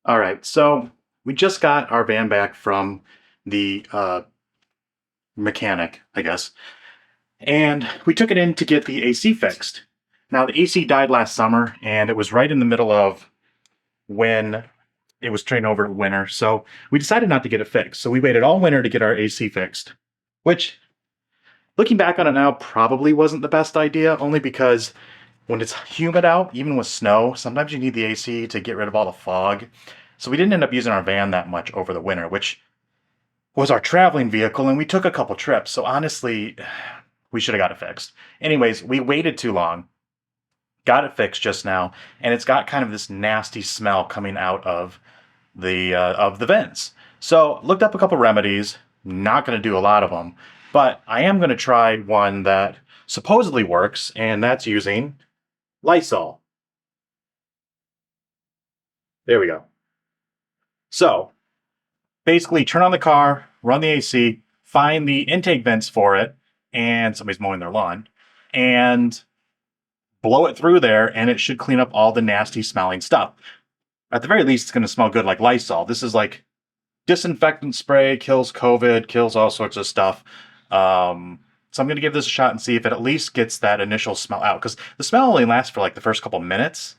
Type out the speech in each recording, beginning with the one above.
All right, so we just got our van back from the mechanic, I guess, and we took it in to get the AC fixed. Now, the AC died last summer, and it was right in the middle of when it was turning over to winter, so we decided not to get it fixed. So we waited all winter to get our AC fixed, which, looking back on it now, probably wasn't the best idea, only because when it's humid out, even with snow, sometimes you need the AC to get rid of all the fog. So we didn't end up using our van that much over the winter, which was our traveling vehicle, and we took a couple trips. So honestly, we should have got it fixed. Anyways, we waited too long, got it fixed just now, and it's got kind of this nasty smell coming out of the vents. So looked up a couple remedies. Not going to do a lot of them, but I am going to try one that supposedly works, and that's using Lysol. There we go. So basically, turn on the car, run the AC, find the intake vents for it, and somebody's mowing their lawn, and blow it through there, and it should clean up all the nasty smelling stuff. At the very least, it's going to smell good like Lysol. This is like disinfectant spray, kills COVID, kills all sorts of stuff. So I'm going to give this a shot and see if it at least gets that initial smell out, because the smell only lasts for like the first couple minutes,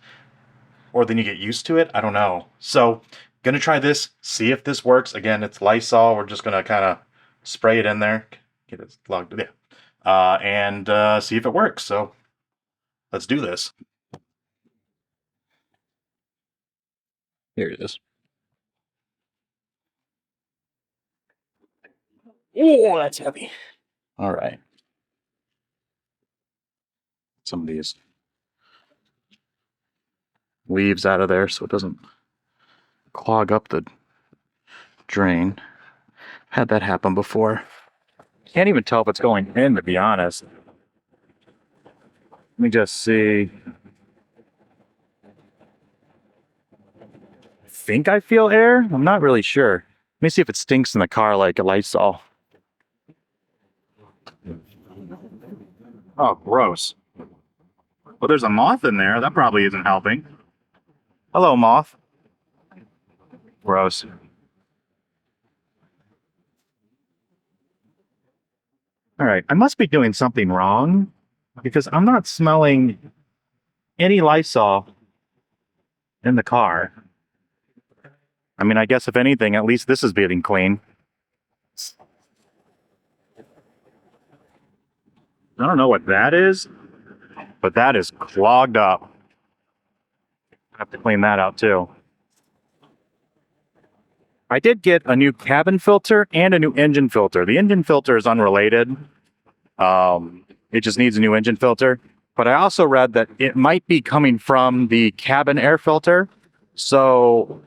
or then you get used to it. I don't know. So gonna try this, see if this works. Again, it's Lysol. We're just gonna kind of spray it in there, get it logged in, and see if it works. So let's do this. Here it is. Oh, that's heavy. All right. Some of these leaves out of there so it doesn't clog up the drain. Had that happen before. Can't even tell if it's going in, to be honest. Let me just see. I think I feel air. I'm not really sure. Let me see if it stinks in the car like a Lysol. Oh, gross. Well, there's a moth in there. That probably isn't helping. Hello, moth. Gross. All right, I must be doing something wrong because I'm not smelling any Lysol in the car. I mean, I guess if anything, at least this is getting clean. I don't know what that is, but that is clogged up. I have to clean that out too. I did get a new cabin filter and a new engine filter. The engine filter is unrelated. It just needs a new engine filter. But I also read that it might be coming from the cabin air filter. So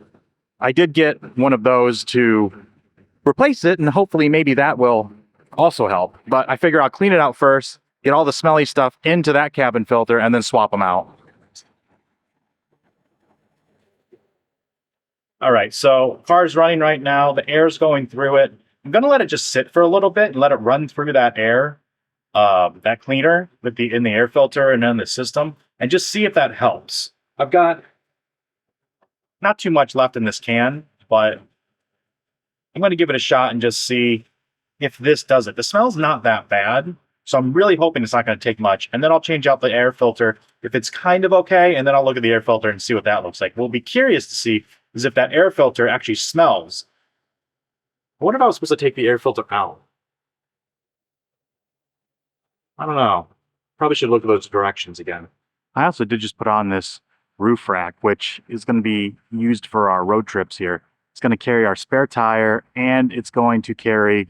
I did get one of those to replace it, and hopefully maybe that will also help. But I figure I'll clean it out first, get all the smelly stuff into that cabin filter, and then swap them out. All right, so car's running right now. The air's going through it. I'm gonna let it just sit for a little bit and let it run through that air, that cleaner with the in the air filter and then the system, and just see if that helps. I've got not too much left in this can, but I'm gonna give it a shot and just see if this does it. The smell's not that bad, so I'm really hoping it's not gonna take much. And then I'll change out the air filter if it's kind of okay, and then I'll look at the air filter and see what that looks like. We'll be curious to see is if that air filter actually smells. What if I was supposed to take the air filter out? I don't know. Probably should look at those directions again. I also did just put on this roof rack, which is going to be used for our road trips here. It's going to carry our spare tire, and it's going to carry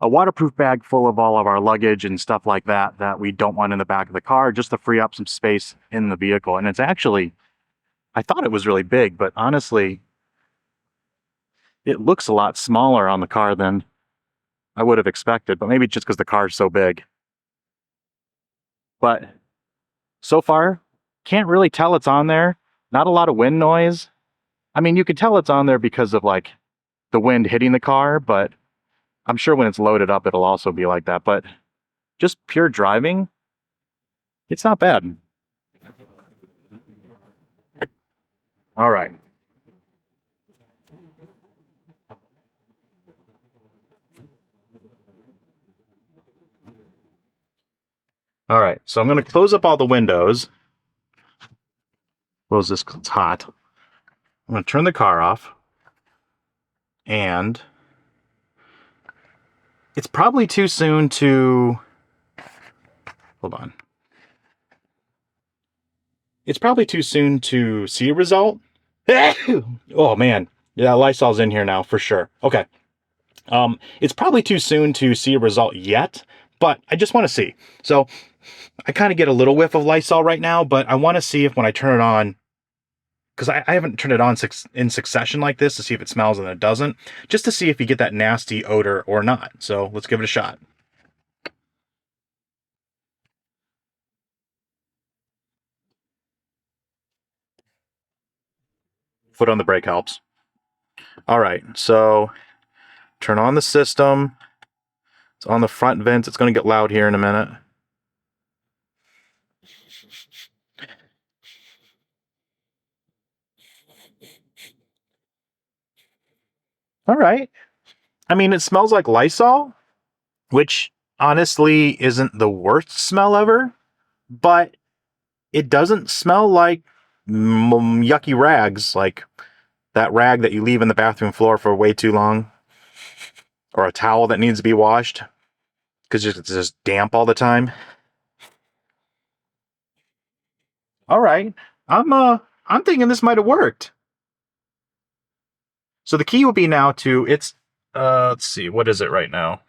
a waterproof bag full of all of our luggage and stuff like that that we don't want in the back of the car, just to free up some space in the vehicle. And it's actually, I thought it was really big, but honestly, it looks a lot smaller on the car than I would have expected, but maybe just because the car is so big. But so far, can't really tell it's on there. Not a lot of wind noise. I mean, you could tell it's on there because of like the wind hitting the car, but I'm sure when it's loaded up, it'll also be like that. But just pure driving, it's not bad. All right. All right, so I'm going to close up all the windows. Close this 'cause it's hot. I'm going to turn the car off. And it's probably too soon to... Hold on. It's probably too soon to see a result. Oh, man. Yeah, Lysol's in here now for sure. Okay. It's probably too soon to see a result yet, but I just want to see. So I kind of get a little whiff of Lysol right now, but I want to see if when I turn it on, because I haven't turned it on in succession like this to see if it smells and it doesn't, just to see if you get that nasty odor or not. So let's give it a shot. Foot on the brake helps. All right, so turn on the system. It's on the front vents. It's going to get loud here in a minute. All right. I mean, it smells like Lysol, which honestly isn't the worst smell ever, but it doesn't smell like yucky rags, like that rag that you leave in the bathroom floor for way too long, or a towel that needs to be washed because it's just damp all the time. All right. I'm thinking this might have worked. So the key will be now to let's see, what is it right now?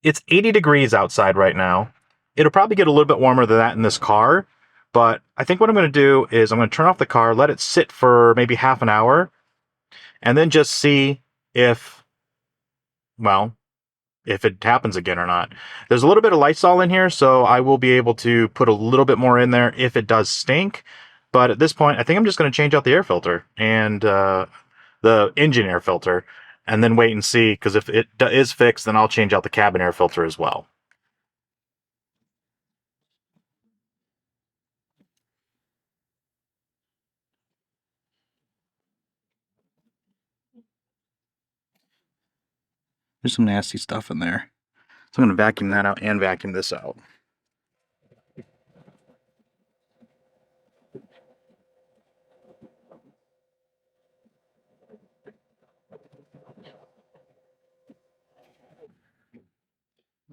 It's 80 degrees outside right now. It'll probably get a little bit warmer than that in this car, but I think what I'm going to do is I'm going to turn off the car, let it sit for maybe half an hour, and then just see if, well, if it happens again or not. There's a little bit of Lysol in here, so I will be able to put a little bit more in there if it does stink. But at this point, I think I'm just going to change out the air filter and the engine air filter, and then wait and see, because if it is fixed, then I'll change out the cabin air filter as well. There's some nasty stuff in there. So I'm going to vacuum that out and vacuum this out.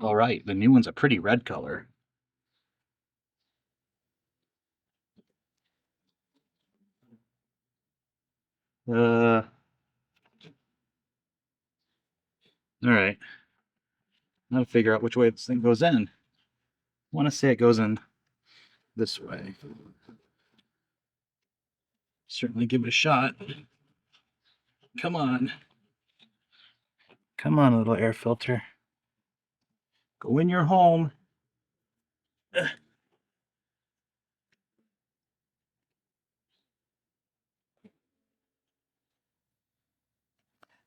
All right, the new one's a pretty red color. All right. I gotta figure out which way this thing goes in. I want to say it goes in this way. Certainly give it a shot. Come on. Come on, little air filter. Go in your home.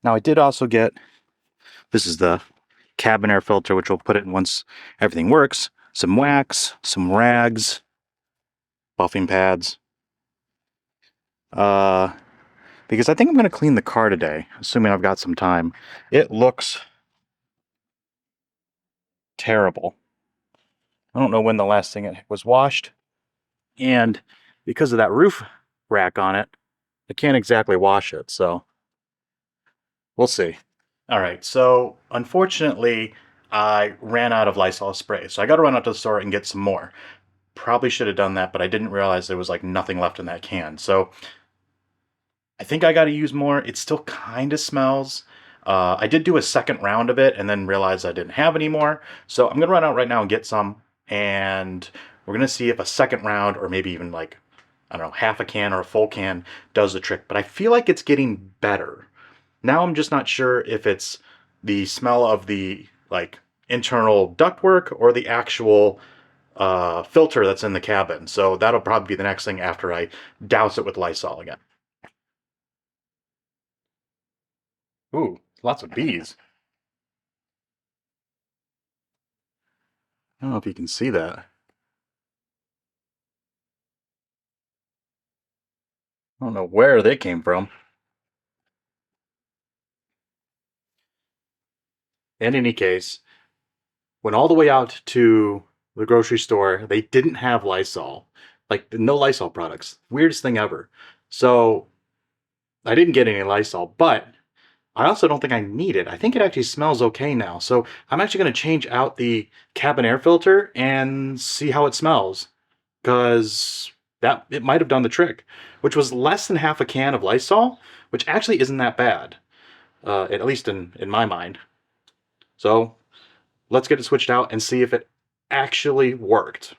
Now I did also get, this is the cabin air filter, which we'll put it in once everything works. Some wax, some rags, buffing pads. Because I think I'm going to clean the car today, assuming I've got some time. It looks terrible. I don't know when the last thing it was washed. And because of that roof rack on it, I can't exactly wash it, so we'll see. All right, so unfortunately, I ran out of Lysol spray, so I got to run out to the store and get some more. Probably should have done that, but I didn't realize there was like nothing left in that can. So I think I got to use more. It still kind of smells. I did do a second round of it and then realized I didn't have any more. So I'm going to run out right now and get some. And we're going to see if a second round or maybe even like, I don't know, half a can or a full can does the trick. But I feel like it's getting better. Now I'm just not sure if it's the smell of the like internal ductwork or the actual filter that's in the cabin. So that'll probably be the next thing after I douse it with Lysol again. Ooh, lots of bees. I don't know if you can see that. I don't know where they came from. In any case, Went all the way out to the grocery store. They didn't have Lysol, like no Lysol products. Weirdest thing ever. So I didn't get any Lysol, but I also don't think I need it. I think it actually smells okay now. So I'm actually going to change out the cabin air filter and see how it smells, because that it might have done the trick, which was less than half a can of Lysol, which actually isn't that bad, at least in my mind. So let's get it switched out and see if it actually worked.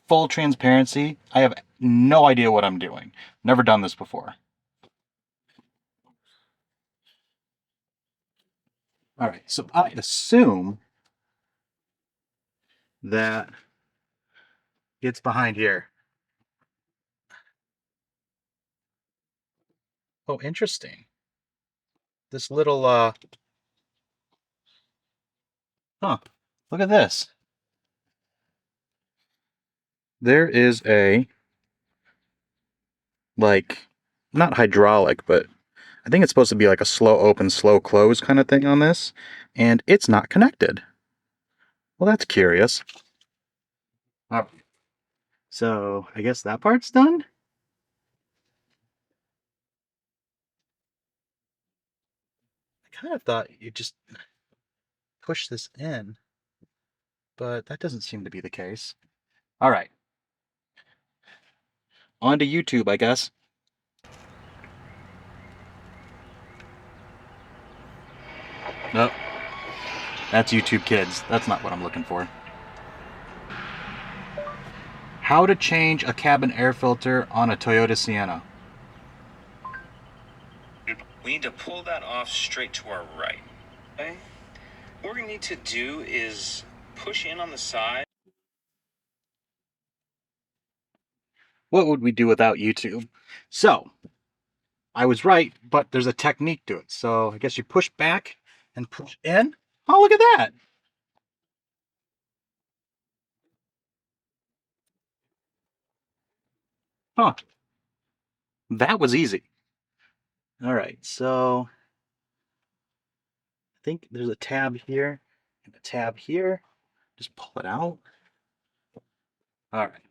Full transparency, I have no idea what I'm doing. Never done this before. All right, so I assume that it's behind here. Oh, interesting. This little, huh, look at this. There is a, like, not hydraulic, but I think it's supposed to be like a slow open, slow close kind of thing on this, and it's not connected. Well, that's curious. All right. So I guess that part's done. I kind of thought you just push this in, but that doesn't seem to be the case. All right. On to YouTube, I guess. Nope. That's YouTube Kids. That's not what I'm looking for. How to change a cabin air filter on a Toyota Sienna. We need to pull that off straight to our right. Okay? What we're going to need to do is push in on the side. What would we do without YouTube? So, I was right, but there's a technique to it. So I guess you push back and push in. Oh, look at that. Huh. That was easy. All right, so I think there's a tab here and a tab here. Just pull it out. All right.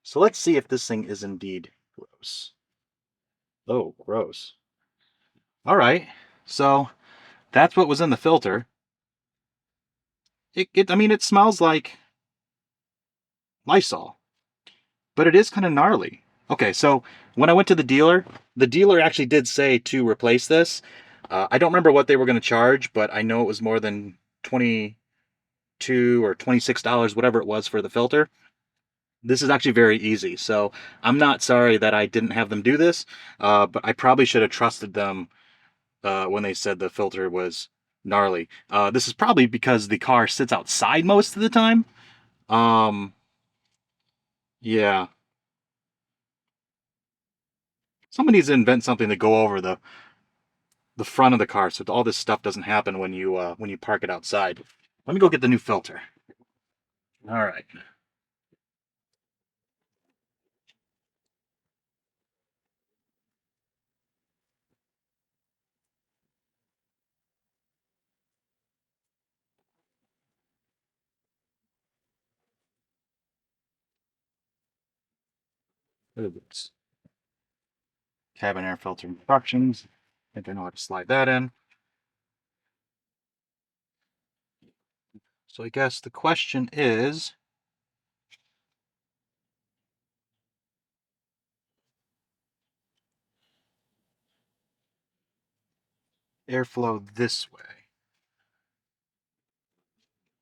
So let's see if this thing is indeed gross. Oh, gross. All right. So that's what was in the filter. I mean, it smells like Lysol, but it is kind of gnarly. Okay, so when I went to the dealer actually did say to replace this. I don't remember what they were going to charge, but I know it was more than 22 or $26, whatever it was for the filter. This is actually very easy, so I'm not sorry that I didn't have them do this, but I probably should have trusted them when they said the filter was gnarly. This is probably because the car sits outside most of the time. Um, yeah. Somebody needs to invent something to go over the front of the car so all this stuff doesn't happen when you park it outside. Let me go get the new filter. All right. Oops. Cabin air filter instructions. I think I know how to slide that in. So I guess the question is, airflow this way.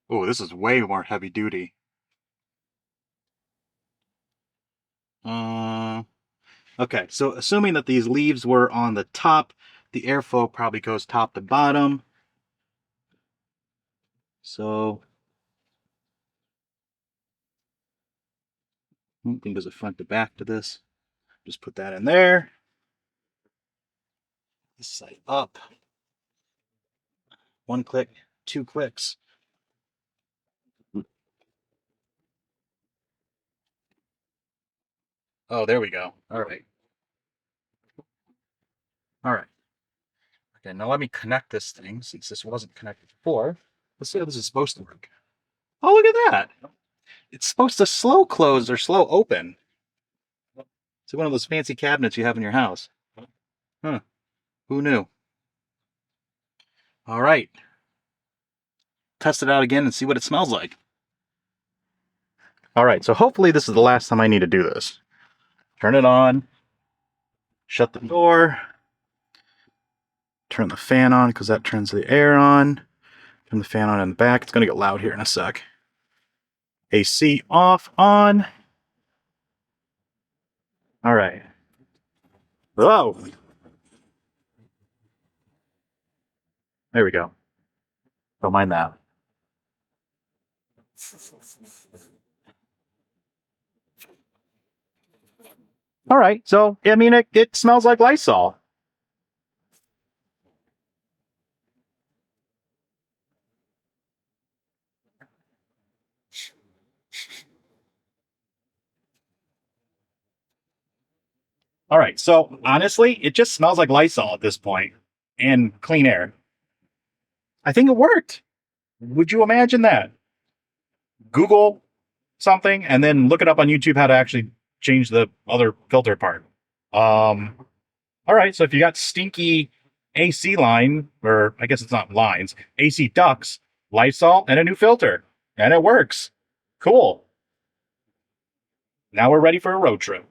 Oh, this is way more heavy duty. Okay, so assuming that these leaves were on the top, the airflow probably goes top to bottom. So, I don't think there's a front to back to this. Just put that in there. This side up. One click, two clicks. Oh, there we go. All right. All right. Okay, now let me connect this thing since this wasn't connected before. Let's see how this is supposed to work. Oh, look at that. It's supposed to slow close or slow open. It's one of those fancy cabinets you have in your house. Huh. Who knew? All right. Test it out again and see what it smells like. All right, so hopefully this is the last time I need to do this. Turn it on. Shut the door. Turn the fan on because that turns the air on. Turn the fan on in the back. It's going to get loud here in a sec. AC off, on. All right. Whoa. There we go. Don't mind that. All right, so, I mean, it smells like Lysol. All right, so honestly, it just smells like Lysol at this point and clean air. I think it worked. Would you imagine that? Google something and then look it up on YouTube how to actually change the other filter part. All right, so if you got stinky AC line, or I guess it's not lines, AC ducts, Lysol, and a new filter, and it works. Cool. Now we're ready for a road trip.